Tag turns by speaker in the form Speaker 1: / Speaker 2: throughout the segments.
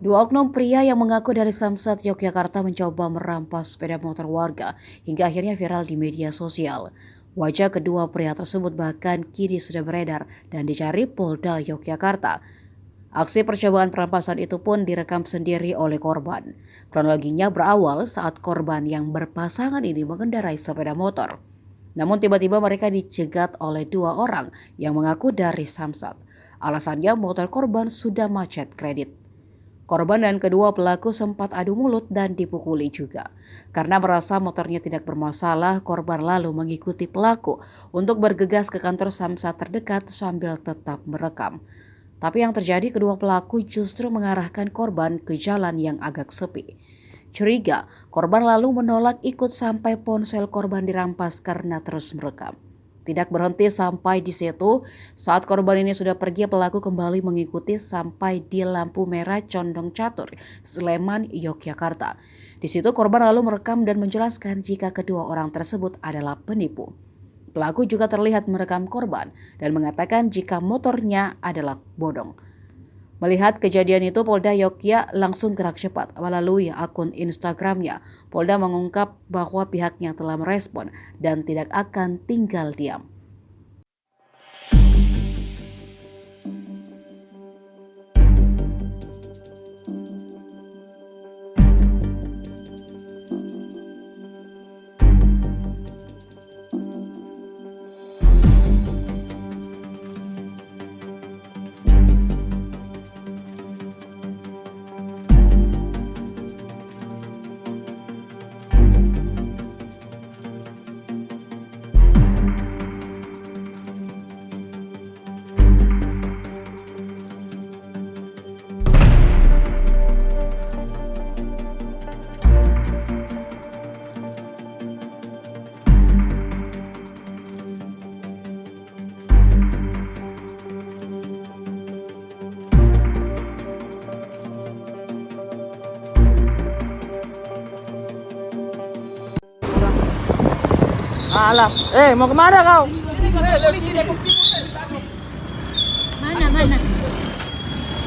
Speaker 1: Dua oknum pria yang mengaku dari Samsat, Yogyakarta mencoba merampas sepeda motor warga hingga akhirnya viral di media sosial. Wajah kedua pria tersebut bahkan kini sudah beredar dan dicari Polda Yogyakarta. Aksi percobaan perampasan itu pun direkam sendiri oleh korban. Kronologinya berawal saat korban yang berpasangan ini mengendarai sepeda motor. Namun tiba-tiba mereka dicegat oleh dua orang yang mengaku dari Samsat. Alasannya motor korban sudah macet kredit. Korban dan kedua pelaku sempat adu mulut dan dipukuli juga. Karena merasa motornya tidak bermasalah, korban lalu mengikuti pelaku untuk bergegas ke kantor Samsat terdekat sambil tetap merekam. Tapi yang terjadi, kedua pelaku justru mengarahkan korban ke jalan yang agak sepi. Curiga, korban lalu menolak ikut sampai ponsel korban dirampas karena terus merekam. Tidak berhenti sampai di situ, saat korban ini sudah pergi, pelaku kembali mengikuti sampai di lampu merah Condong Catur, Sleman, Yogyakarta. Di situ korban lalu merekam dan menjelaskan jika kedua orang tersebut adalah penipu. Pelaku juga terlihat merekam korban dan mengatakan jika motornya adalah bodong. Melihat kejadian itu, Polda Yogyakarta langsung gerak cepat. Melalui akun Instagramnya, Polda mengungkap bahwa pihaknya telah merespon dan tidak akan tinggal diam.
Speaker 2: Alah, mau kemana kau?
Speaker 3: Mana?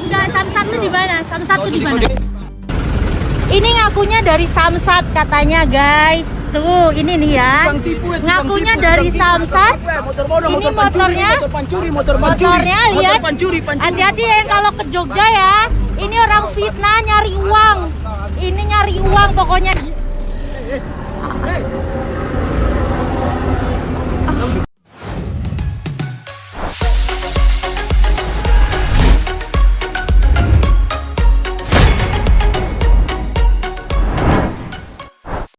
Speaker 3: Enggak, Samsat tuh di mana? Samsat tuh di mana? Ini ngakunya dari Samsat katanya, guys. Tuh, ini nih ya. Ngakunya dari Samsat. Ini motornya lihat. Hati-hati ya kalau ke Jogja ya. Ini orang fitnah nyari uang. Ini nyari uang pokoknya.